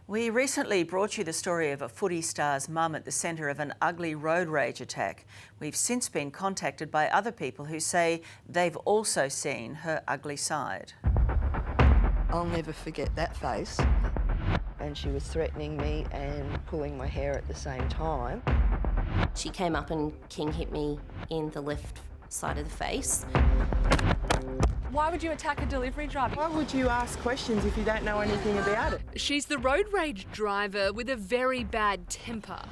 We recently brought you the story of a footy star's mum at the centre of an ugly road rage attack. We've since been contacted by other people who say they've also seen her ugly side. I'll never forget that face. And she was threatening me and pulling my hair at the same time. She came up and king hit me in the left side of the face. Why would you attack a delivery driver? Why would you ask questions if you don't know anything about it? She's the road rage driver with a very bad temper.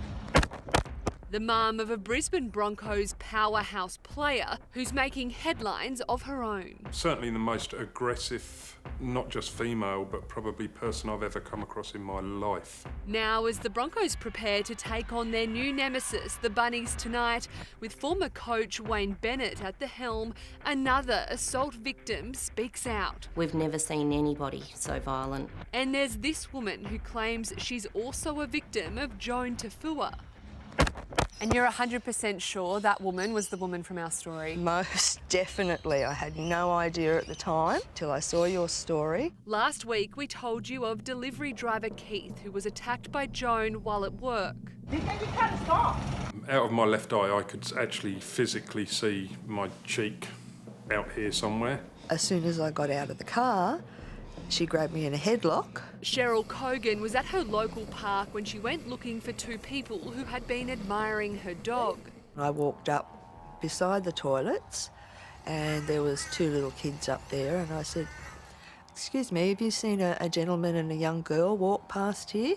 The mum of a Brisbane Broncos powerhouse player who's making headlines of her own. Certainly the most aggressive, not just female, but probably person I've ever come across in my life. Now, as the Broncos prepare to take on their new nemesis, the Bunnies, tonight, with former coach Wayne Bennett at the helm, another assault victim speaks out. We've never seen anybody so violent. And there's this woman who claims she's also a victim of Joan Taufua. And you're 100% sure that woman was the woman from our story? Most definitely. I had no idea at the time till I saw your story. Last week, we told you of delivery driver Keith, who was attacked by Joan while at work. You can't stop. Out of my left eye, I could actually physically see my cheek out here somewhere. As soon as I got out of the car, she grabbed me in a headlock. Cheryl Cogan was at her local park when she went looking for two people who had been admiring her dog. I walked up beside the toilets and there was two little kids up there and I said, "Excuse me, have you seen a gentleman and a young girl walk past here?"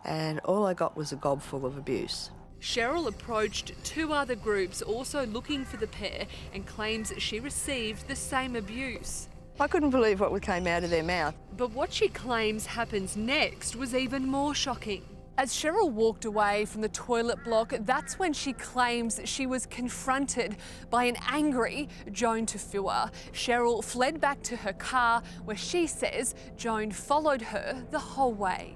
And all I got was a gob full of abuse. Cheryl approached two other groups also looking for the pair and claims she received the same abuse. I couldn't believe what came out of their mouth. But what she claims happens next was even more shocking. As Cheryl walked away from the toilet block, that's when she claims she was confronted by an angry Joan Taufua. Cheryl fled back to her car, where she says Joan followed her the whole way.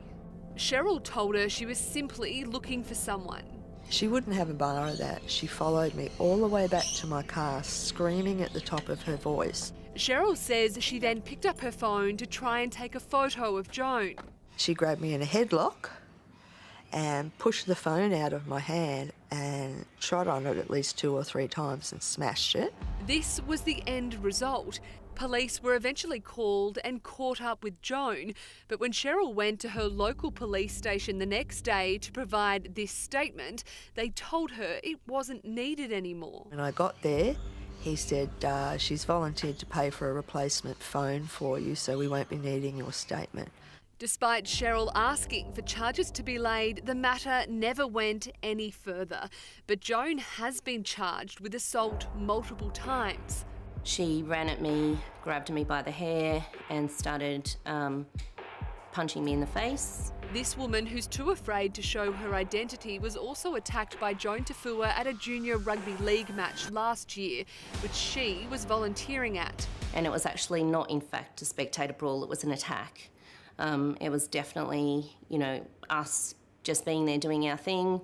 Cheryl told her she was simply looking for someone. She wouldn't have a bar of that. She followed me all the way back to my car, screaming at the top of her voice. Cheryl says she then picked up her phone to try and take a photo of Joan. She grabbed me in a headlock and pushed the phone out of my hand and trod on it at least 2 or 3 times and smashed it. This was the end result. Police were eventually called and caught up with Joan, but when Cheryl went to her local police station the next day to provide this statement, they told her it wasn't needed anymore. When I got there, he said, "She's volunteered to pay for a replacement phone for you, so we won't be needing your statement." Despite Cheryl asking for charges to be laid, the matter never went any further. But Joan has been charged with assault multiple times. She ran at me, grabbed me by the hair and started punching me in the face. This woman, who's too afraid to show her identity, was also attacked by Joan Taufua at a junior rugby league match last year, which she was volunteering at. And it was actually not, in fact, a spectator brawl, it was an attack. It was definitely, us just being there doing our thing,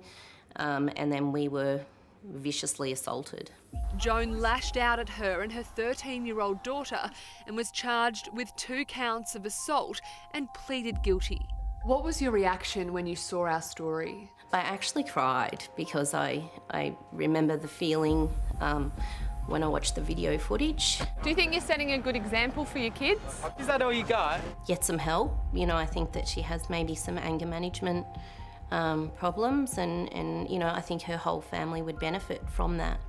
and then we were viciously assaulted. Joan lashed out at her and her 13-year-old daughter and was charged with 2 counts of assault and pleaded guilty. What was your reaction when you saw our story? I actually cried because I remember the feeling when I watched the video footage. Do you think you're setting a good example for your kids? Is that all you got? Get some help. I think that she has maybe some anger management problems and I think her whole family would benefit from that.